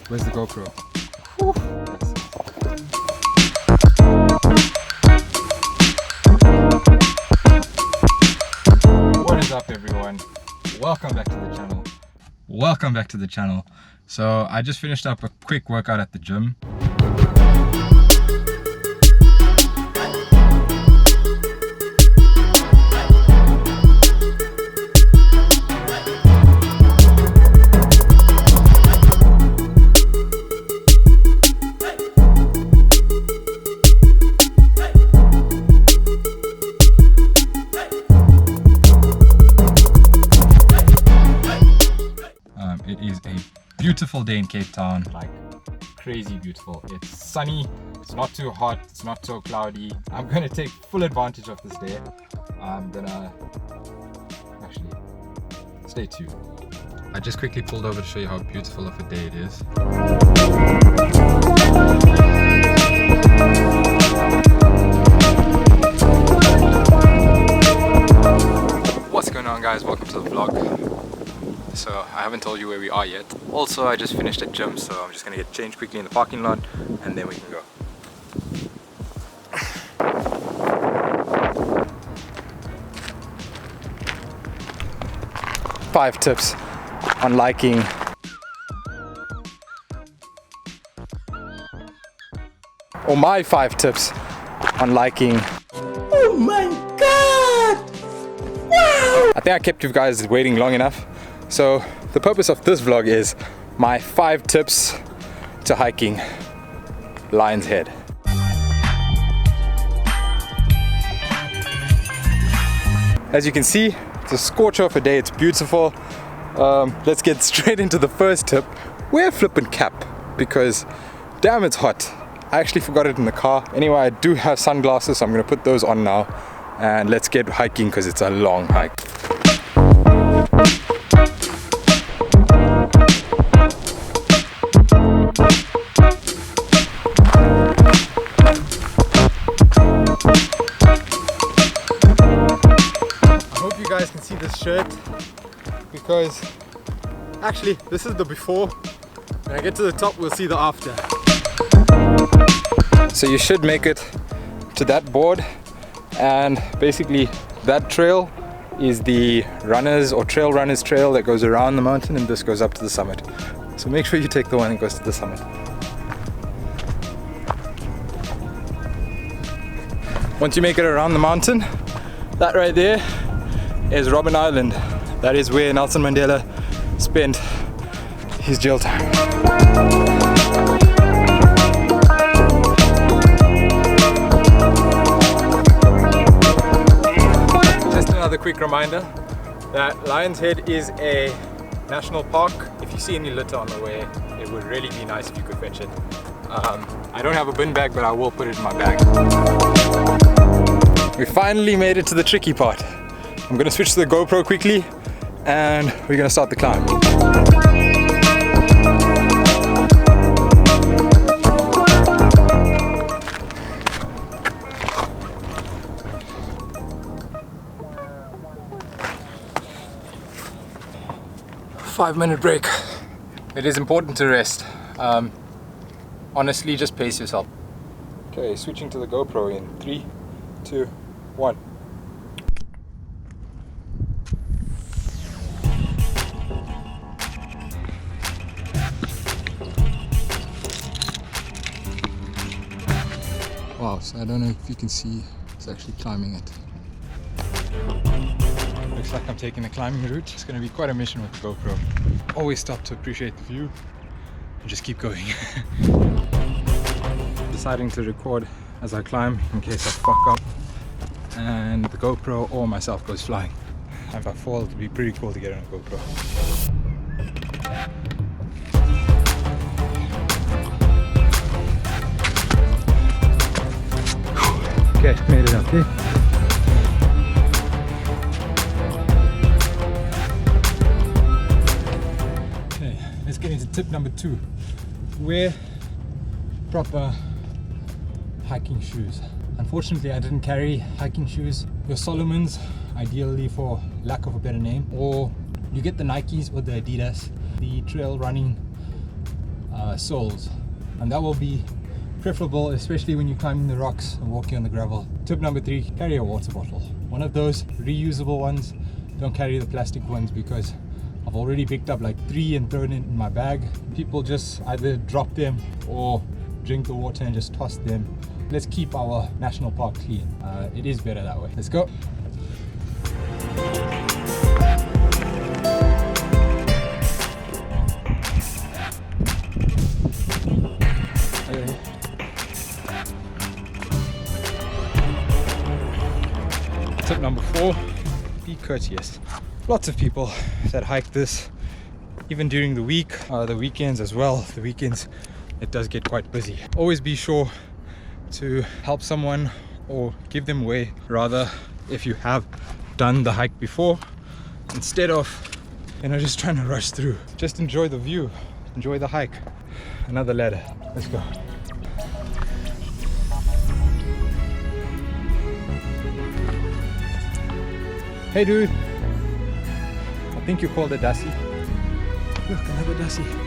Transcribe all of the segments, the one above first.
Where's the GoPro? What is up, everyone? Welcome back to the channel. Welcome back to the channel. So I just finished up a quick workout at the gym. It is a beautiful day in Cape Town, like crazy beautiful. It's sunny, it's not too hot, it's not so cloudy. I'm gonna take full advantage of this day. I'm gonna actually stay tuned. I just quickly pulled over to show you how beautiful of a day it is. What's going on, guys? Welcome to the vlog. So I haven't told you where we are yet. Also, I just finished at gym, so I'm just gonna get changed quickly in the parking lot and then we can go. Five tips on liking. Or my 5 tips on liking. Oh my god! Wow! I think I kept you guys waiting long enough. So the purpose of this vlog is my 5 tips to hiking Lion's Head. As you can see, it's a scorcher of a day, it's beautiful. Let's get straight into the first tip. Wear a flippin' cap because damn, it's hot. I actually forgot it in the car. Anyway, I do have sunglasses, so I'm gonna put those on now and let's get hiking because it's a long hike. You guys can see this shirt because actually this is the before. When I get to the top, we'll see the after. So you should make it to that board, and basically that trail is the runners or trail runners trail that goes around the mountain, and this goes up to the summit. So make sure you take the one that goes to the summit. Once you make it around the mountain, that right there is Robben Island. That is where Nelson Mandela spent his jail time. Just another quick reminder that Lion's Head is a national park. If you see any litter on the way, it would really be nice if you could fetch it. I don't have a bin bag, but I will put it in my bag. We finally made it to the tricky part. I'm gonna switch to the GoPro quickly and we're gonna start the climb. Five-minute break. It is important to rest. Honestly, just pace yourself. Okay, switching to the GoPro in 3, 2, 1. Wow, so I don't know if you can see, it's actually climbing it. Looks like I'm taking a climbing route. It's going to be quite a mission with the GoPro. Always stop to appreciate the view and just keep going. Deciding to record as I climb in case I fuck up and the GoPro or myself goes flying. And if I fall, it would be pretty cool to get on a GoPro. Okay, made it up here. Okay, let's get into tip number 2. Wear proper hiking shoes. Unfortunately, I didn't carry hiking shoes. Your Solomons, ideally for lack of a better name, or you get the Nikes or the Adidas. The trail running soles, and that will be preferable, especially when you're climbing the rocks and walking on the gravel. Tip number 3, carry a water bottle. One of those reusable ones. Don't carry the plastic ones, because I've already picked up like 3 and thrown it in my bag. People just either drop them or drink the water and just toss them. Let's keep our national park clean. It is better that way. Let's go. Tip number 4, be courteous. Lots of people that hike this, even during the week, the weekends as well. The weekends, it does get quite busy. Always be sure to help someone or give them way, rather, if you have done the hike before, instead of, just trying to rush through. Just enjoy the view, enjoy the hike. Another ladder, let's go. Hey dude, I think you called a Dassie. Look, another Dassie.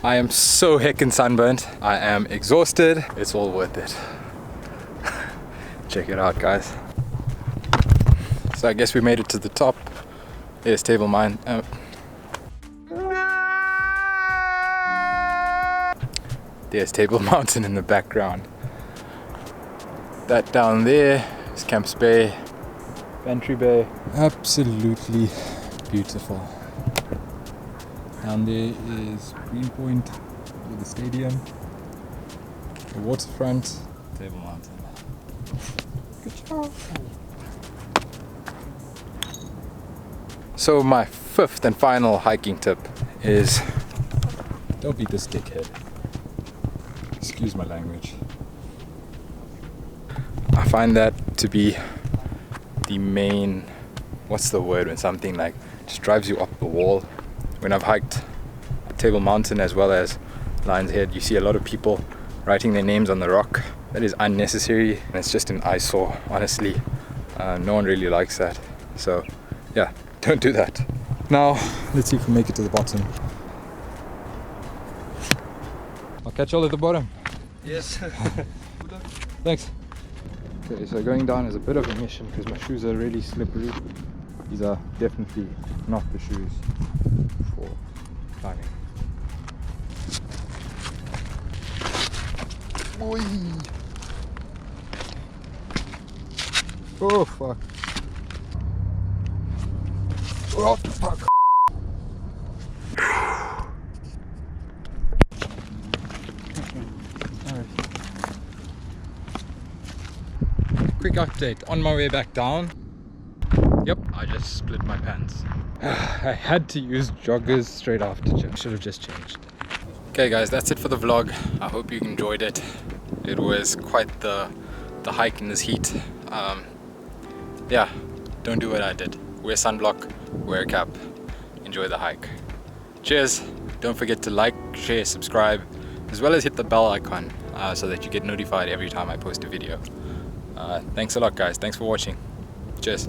I am so heckin' sunburnt. I am exhausted. It's all worth it. Check it out, guys. So I guess we made it to the top. There's Table Mountain. There's Table Mountain in the background. That down there is Camps Bay, Bantry Bay. Absolutely beautiful. Down there is Greenpoint with the stadium, the waterfront, Table Mountain. Good job. So my 5th and final hiking tip is don't be this dickhead. Excuse my language. I find that to be the main, what's the word when something like just drives you up the wall. When I've hiked Table Mountain as well as Lion's Head, you see a lot of people writing their names on the rock. That is unnecessary, and it's just an eyesore, honestly. No one really likes that. So yeah, don't do that. Now, let's see if we make it to the bottom. I'll catch y'all at the bottom. Yes. Thanks. Okay, so going down is a bit of a mission because my shoes are really slippery. These are definitely not the shoes for climbing. Boy. Oh fuck. Oh fuck. Quick update on my way back down. Yep, I just split my pants. I had to use joggers straight after gym. Should have just changed. Okay guys, that's it for the vlog. I hope you enjoyed it. It was quite the hike in this heat. Yeah, don't do what I did. Wear sunblock, wear a cap, enjoy the hike. Cheers! Don't forget to like, share, subscribe, as well as hit the bell icon so that you get notified every time I post a video. Thanks a lot guys, thanks for watching. Cheers!